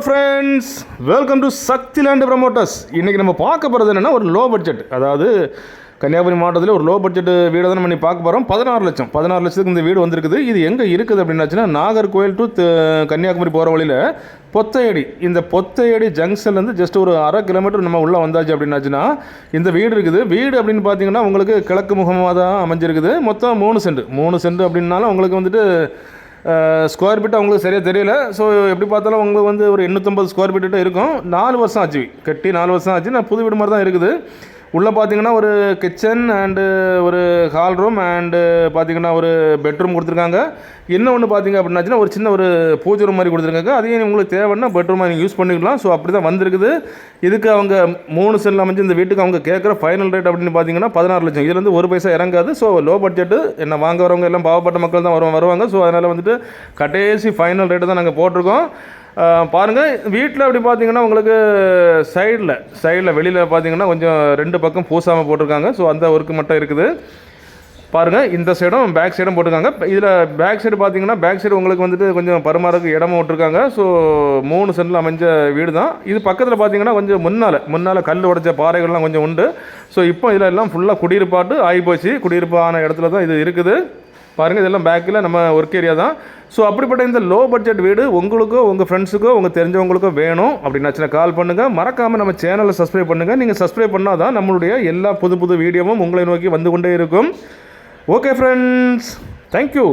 Friends, welcome to Shakti land promoters. இன்றைக்கி நம்ம பார்க்க போகிறது என்னென்னா ஒரு லோ பட்ஜெட், அதாவது கன்னியாகுமரி மாவட்டத்தில் ஒரு லோ பட்ஜெட் வீடு தான் நம்ம பார்க்க போகிறோம். 16 லட்சத்துக்கு இந்த வீடு வந்திருக்குது. இது எங்கே இருக்குது அப்படின்னாச்சுன்னா நாகர்கோவில் டு கன்னியாகுமரி போகிற வழியில் பொத்தையடி, இந்த பொத்தையடி ஜங்ஷன்லேருந்து ஜஸ்ட் ஒரு 1/2 கிலோமீட்டர் நம்ம உள்ளே வந்தாச்சு அப்படின்னாச்சுன்னா இந்த வீடு இருக்குது. வீடு அப்படின்னு பார்த்தீங்கன்னா உங்களுக்கு கிழக்கு முகமாக தான் அமைஞ்சிருக்குது. மொத்தம் 3 சென்ட் அப்படின்னாலும் உங்களுக்கு வந்துட்டு ஸ்கொயர் ஃபீட் அவங்களுக்கு சரியாக தெரியல. ஸோ எப்படி பார்த்தாலும் உங்களுக்கு வந்து ஒரு 850 ஸ்கொயர் ஃபீட்டு இருக்கும். 4 வருஷம் ஆச்சு கட்டி, 4 வருஷம் ஆச்சு. நான் புது வீடு மாதிரி தான் இருக்குது. உள்ளே பார்த்தீங்கன்னா ஒரு கிச்சன் அண்டு ஒரு ஹால் ரூம் அண்டு பார்த்தீங்கன்னா ஒரு பெட்ரூம் கொடுத்துருக்காங்க. இன்னொன்று பார்த்தீங்க அப்படின்னாச்சுன்னா ஒரு சின்ன ஒரு பூஜை ரூம் மாதிரி கொடுத்துருக்காங்க. அதையும் உங்களுக்கு தேவைன்னா பெட்ரூமாக நீங்கள் யூஸ் பண்ணிக்கலாம். ஸோ அப்படி தான் வந்திருக்குது. இதுக்கு அவங்க 3 சென்டில் அமைஞ்சு இந்த வீட்டுக்கு அவங்க கேட்குற ஃபைனல் ரேட் அப்படின்னு பார்த்தீங்கன்னா 16 லட்சம். இதுலேருந்து ஒரு பைசா இறங்காது. ஸோ லோ பட்ஜெட்டு என்ன வாங்க வரவங்க எல்லாம் பாவப்பட்ட மக்கள் தான் வருவாங்க. ஸோ அதனால் வந்துட்டு கடைசி ஃபைனல் ரேட்டு தான் நாங்கள் போட்டிருக்கோம். பாருங்கள், வீட்டில் அப்படி பார்த்தீங்கன்னா உங்களுக்கு சைடில் வெளியில் பார்த்தீங்கன்னா கொஞ்சம் 2 பக்கம் பூசாமல் போட்டிருக்காங்க. ஸோ அந்த ஒர்க்கு மட்டும் இருக்குது. பாருங்கள், இந்த சைடும் பேக் சைடும் போட்டிருக்காங்க. இதில் பேக் சைடு பார்த்தீங்கன்னா பேக் சைடு உங்களுக்கு வந்துட்டு கொஞ்சம் பருமாறக்கு இடமும் விட்டுருக்காங்க. ஸோ 3 சென்டில் அமைஞ்ச வீடு தான் இது. பக்கத்தில் பார்த்தீங்கன்னா கொஞ்சம் முன்னால் கல் உடைச்ச பாறைகள்லாம் கொஞ்சம் உண்டு. ஸோ இப்போ இதில் எல்லாம் ஃபுல்லாக குடியிருப்பாட்டு ஆகிப்போச்சு. குடியிருப்பு ஆன இடத்துல தான் இது இருக்குது. பாருங்கள், இதெல்லாம் பேக்கில் நம்ம ஒர்க் ஏரியா தான். ஸோ அப்படிப்பட்ட இந்த லோ பட்ஜெட் வீடு உங்களுக்கோ உங்கள் ஃப்ரெண்ட்ஸுக்கோ உங்கள் தெரிஞ்சவங்களுக்கோ வேணும் அப்படின்னாச்சுன்னா கால் பண்ணுங்கள். மறக்காமல் நம்ம சேனலை சப்ஸ்கிரைப் பண்ணுங்கள். நீங்கள் சப்ஸ்கிரைப் பண்ணால் தான் நம்மளுடைய எல்லா புது வீடியோவும் உங்களை நோக்கி வந்து கொண்டே இருக்கும். Okay friends, thank you.